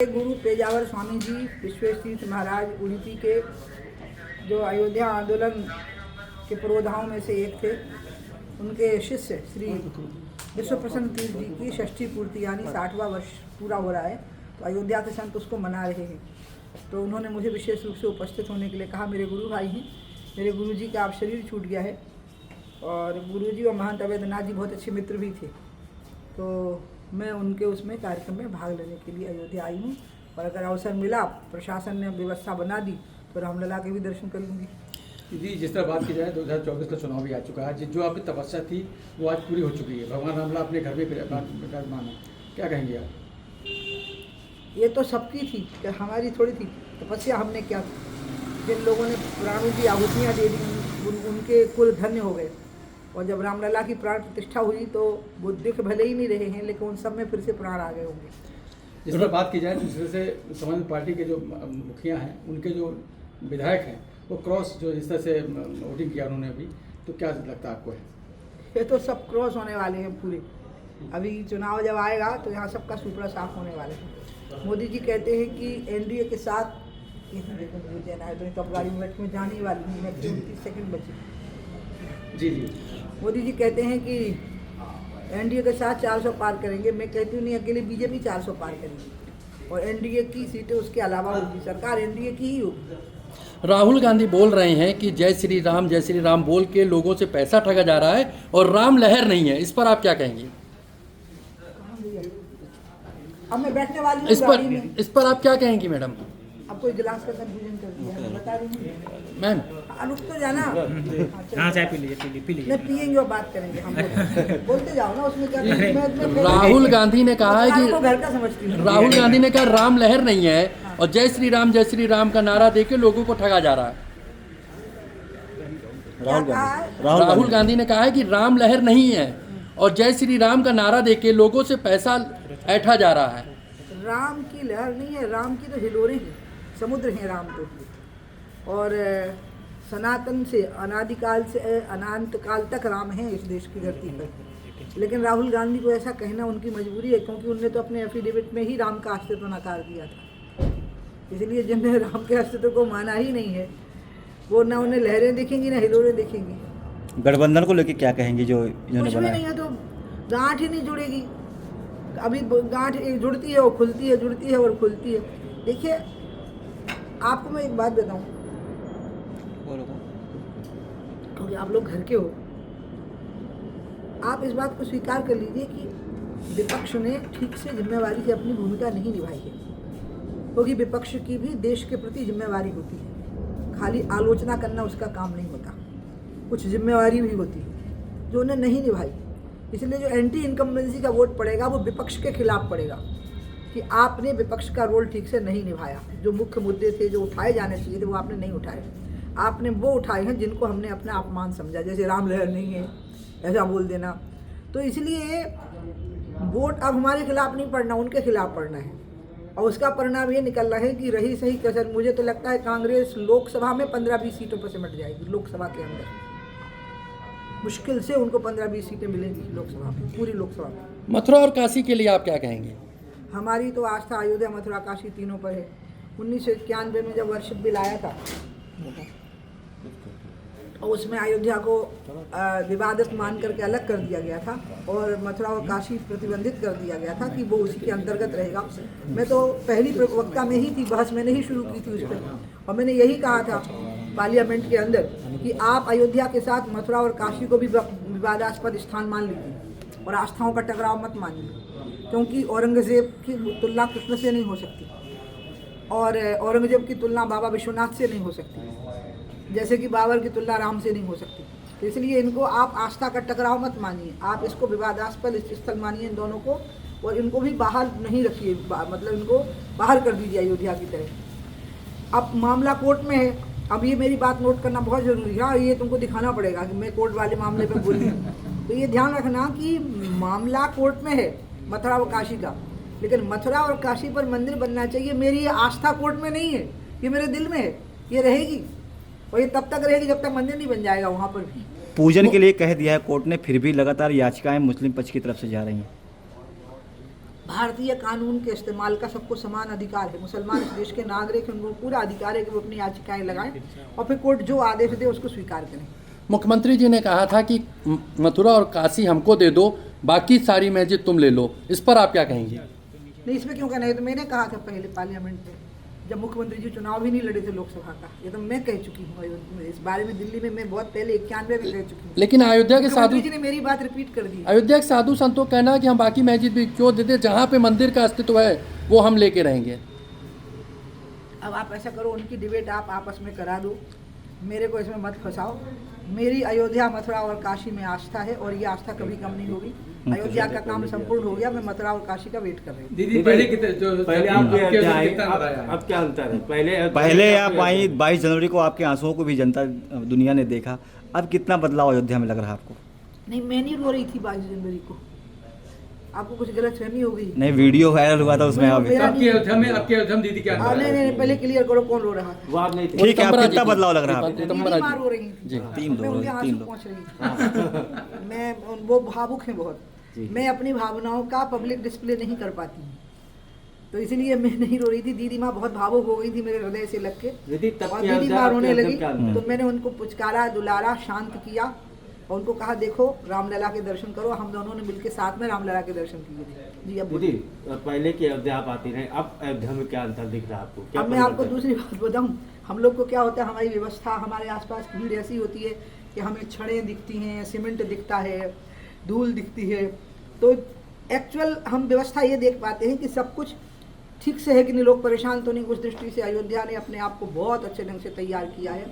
गुरु पेजावर स्वामी जी विश्वेश्वतीर्थ महाराज उडुपी के जो अयोध्या आंदोलन के पुरोधाओं में से एक थे, उनके शिष्य श्री विश्व प्रसन्न तीर्थ जी की षष्ठी पूर्ति यानी 60वां वर्ष पूरा हो रहा है, तो अयोध्या के संत उसको मना रहे हैं। तो उन्होंने मुझे विशेष रूप से उपस्थित होने के लिए कहा। मेरे गुरु भाई हैं, मेरे गुरु जी का आप शरीर छूट गया है और गुरु जी और महंत अवैधनाथ जी बहुत अच्छे मित्र भी थे, तो मैं उनके उसमें कार्यक्रम में भाग लेने के लिए अयोध्या आई हूँ। और अगर अवसर मिला, प्रशासन ने व्यवस्था बना दी, तो रामलला के भी दर्शन कर लूँगी। जी, जिस तरह बात की जाए 2024 का चुनाव भी आ चुका है, जो आपकी तपस्या थी वो आज पूरी हो चुकी है। भगवान रामलला अपने घर में विराजमान है, क्या कहेंगे आप? ये तो सबकी थी, कि हमारी थोड़ी थी तपस्या। हमने क्या, जिन लोगों ने प्राणों की आहुतियाँ दे दी उनके कुल धन्य हो गए। और जब रामलला की प्राण प्रतिष्ठा हुई तो वो दिख भले ही नहीं रहे हैं, लेकिन उन सब में फिर से प्राण आ गए होंगे। जिस तरह बात की जाए दूसरे से समाजवादी पार्टी के जो मुखिया हैं, उनके जो विधायक हैं, वो क्रॉस जो इस तरह से वोटिंग किया उन्होंने अभी, तो क्या लगता है आपको? है ये तो सब क्रॉस होने वाले हैं पूरे। अभी चुनाव जब आएगा तो यहाँ सबका सुपड़ा साफ होने वाले हैं। मोदी जी कहते हैं कि एनडीए के साथ, तब गाड़ी में बैठ में जाने ही वाली हूँ, 30 सेकंड बचे। जी जी, मोदी जी कहते हैं कि एनडीए के साथ 400 पार करेंगे। मैं कहती हूँ नहीं, अकेले बीजेपी 400 पार करेंगी और एनडीए की सीटें उसके अलावा होगी। सरकार एनडीए की ही होगी। राहुल गांधी बोल रहे हैं कि जय श्री राम बोल के लोगों से पैसा ठगा जा रहा है और राम लहर नहीं है। इस पर आप क्या कहेंगे? अब मैं बैठने वाली हूँ इस पर आप क्या कहेंगे मैडम? अब कोई गिलास का कंफ्यूजन कर दिया है, बता रही हूँ मैम। रुक तो जाना। हाँ, चाय पी लीजिए। नहीं पियेंगे और बात करेंगे हम। बोलते जाओ ना, उसमें क्या। राहुल गांधी ने कहा है कि घर का समझती हूँ। राहुल गांधी ने कहा राम लहर नहीं है और जय श्री राम का नारा देके लोगों को ठगा जा रहा है। राहुल गांधी ने कहा है कि राम लहर नहीं है और जय श्री राम का नारा देके लोगों से पैसा ऐठा जा रहा है। राम की लहर नहीं है, राम की तो हिलोरें हैं, समुद्र हैं राम तो। और सनातन से अनादिकाल से अनंत काल तक राम है इस देश की धरती पर। लेकिन राहुल गांधी को ऐसा कहना उनकी मजबूरी है, क्योंकि उनने तो अपने एफिडेविट में ही राम का अस्तित्व नकार दिया था। इसलिए जिनने राम के अस्तित्व को माना ही नहीं है, वो ना उन्हें लहरें दिखेंगी ना हिलोरें दिखेंगी। गठबंधन को लेकर क्या कहेंगे जो कुछ भी नहीं है, तो गांठ ही नहीं जुड़ेगी। अभी गांठ जुड़ती है और खुलती है, जुड़ती है और खुलती है। देखिए, आपको मैं एक बात बताऊं, क्योंकि आप लोग घर के हो, आप इस बात को स्वीकार कर लीजिए कि विपक्ष ने ठीक से जिम्मेवारी से अपनी भूमिका नहीं निभाई है। क्योंकि विपक्ष की भी देश के प्रति जिम्मेवारी होती है, खाली आलोचना करना उसका काम नहीं होता, कुछ जिम्मेवारी भी होती है जो उन्हें नहीं निभाई। इसलिए जो एंटी इनकम्बेंसी का वोट पड़ेगा वो विपक्ष के खिलाफ पड़ेगा कि आपने विपक्ष का रोल ठीक से नहीं निभाया। जो मुख्य मुद्दे थे जो उठाए जाने चाहिए थे वो आपने नहीं उठाए। आपने वो उठाए हैं जिनको हमने अपना अपमान समझा, जैसे राम लहर नहीं है ऐसा बोल देना। तो इसलिए वोट अब हमारे खिलाफ नहीं पड़ना, उनके खिलाफ पड़ना है। और उसका परिणाम ये निकल रहा है कि रही सही कसर, मुझे तो लगता है कांग्रेस लोकसभा में 15-20 सीटों पर सिमट जाएगी। लोकसभा के अंदर मुश्किल से उनको 15-20 सीटें मिलेंगी लोकसभा में, पूरी लोकसभा में। मथुरा और काशी के लिए आप क्या कहेंगे? हमारी तो आस्था अयोध्या, मथुरा, काशी तीनों पर है। 1991 में जब वर्षिप बिल आया था और उसमें अयोध्या को विवादित मान करके अलग कर दिया गया था और मथुरा और काशी प्रतिबंधित कर दिया गया था कि वो उसी के अंतर्गत रहेगा। मैं तो पहली प्रवक्ता में ही थी, बहस मैंने ही शुरू की थी उस पर, और मैंने यही कहा था पार्लियामेंट के अंदर कि आप अयोध्या के साथ मथुरा और काशी को भी विवादास्पद स्थान मान लीजिए और आस्थाओं का टकराव मत मानिए, क्योंकि औरंगजेब की तुलना कृष्ण से नहीं हो सकती और औरंगजेब की तुलना बाबा विश्वनाथ से नहीं हो सकती, जैसे कि बाबर की तुलना राम से नहीं हो सकती। तो इसलिए इनको आप आस्था का टकराव मत मानिए, आप इसको विवादास्पद स्थल मानिए इन दोनों को, और इनको भी बाहर नहीं रखिए, मतलब इनको बाहर कर दीजिए अयोध्या की तरह। अब मामला कोर्ट में है। अब ये मेरी बात नोट करना बहुत ज़रूरी है, ये तुमको दिखाना पड़ेगा कि मैं कोर्ट वाले मामले पर बोली। तो ये ध्यान रखना कि मामला कोर्ट में है मथुरा और काशी का, लेकिन मथुरा और काशी पर मंदिर बनना चाहिए। मेरी ये आस्था कोर्ट में नहीं है, ये मेरे दिल में है, ये रहेगी और ये तब तक रहेगी जब तक मंदिर नहीं बन जाएगा वहाँ पर भी। पूजन के लिए कह दिया है कोर्ट ने, फिर भी लगातार याचिकाएं मुस्लिम पक्ष की तरफ से जा रही हैं। भारतीय कानून के इस्तेमाल का सबको समान अधिकार है। मुसलमान इस देश के नागरिक हैं, उनको पूरा अधिकार है कि वो अपनी याचिकाएं लगाएं और फिर कोर्ट जो आदेश दे उसको स्वीकार करें। मुख्यमंत्री जी ने कहा था कि मथुरा और काशी हमको दे दो, बाकी सारी मस्जिद तुम ले लो, इस पर आप क्या कहेंगे? नहीं, इसमें क्यों कहना है? तो मैंने कहा था पहले पार्लियामेंट में, जब मुख्यमंत्री जी चुनाव ही नहीं लड़े थे लोकसभा का, ये तो मैं कह चुकी हूँ इस बारे में। दिल्ली में मैं बहुत पहले 91 में कह चुकी हूँ। लेकिन अयोध्या के साधु मुख्यमंत्री जी ने मेरी बात रिपीट कर दी। अयोध्या के साधु संतों का कहना है कि हम बाकी मस्जिद भी क्यों देते, जहाँ पे मंदिर का अस्तित्व है वो हम लेके रहेंगे। अब आप ऐसा करो, उनकी डिबेट आप आपस में करा दो, मेरे को इसमें मत फंसाओ। मेरी अयोध्या, मथुरा और काशी में आस्था है और ये आस्था कभी कम नहीं होगी। अयोध्या का काम संपूर्ण हो गया, मैं मथुरा और काशी का वेट कर रही हूँ। दीदी पहले कितने जो पहले आप आपके आए, कितना बताया? अब क्या अंतर है? पहले आप आई 22 जनवरी को, आपके आंसुओं को भी जनता दुनिया ने देखा। अब कितना बदलाव अयोध्या में लग रहा है आपको? नहीं, मैं नहीं रो रही थी 22 जनवरी को, आपको कुछ गलतफहमी हो गई। नहीं, वीडियो वायरल हुआ था उसमें आप। मेरा आपकी अयोध्या में दीदी क्या नहीं, पहले क्लियर करो कौन रो रहा था। वो आप नहीं थे। ठीक है, अब कितना बदलाव लग रहा है आपको? दीदी मार रो रही थी, जी, 3 मैं उनके लोग आंसू 3 लोग पहुंच रही थी। मैं वो भावुक हैं बहुत, मैं अपनी भावनाओं का पब्लिक डिस्प्ले नहीं कर पाती हूँ, तो इसलिए मैं नहीं रो रही थी। दीदी माँ बहुत भावुक हो गई थी मेरे हृदय से लग के, दीदी तब और की दीदी अयोध्या माँ रोने आपके लगी अंदर क्या तो मैंने उनको पुचकारा, दुलारा, शांत किया और उनको कहा देखो रामलला के दर्शन करो। हम दोनों ने मिलकर साथ में रामलला के दर्शन किए थे। जी, अब दीदी पहले की अयोध्या आप आती रहे, अब अयोध्या में क्या अंतर दिख रहा है आपको? क्या अब मैं आपको परिवर्तन? दूसरी बात बताऊं, हम लोग को क्या होता है, हमारी व्यवस्था, हमारे आसपास भीड़ ऐसी होती है कि हमें छड़ें दिखती हैं, सीमेंट दिखता है, धूल दिखती है, तो एक्चुअल हम व्यवस्था ये देख पाते हैं कि सब कुछ ठीक से है कि नहीं, लोग परेशान तो नहीं। उस दृष्टि से अयोध्या ने अपने आप को बहुत अच्छे ढंग से तैयार किया है।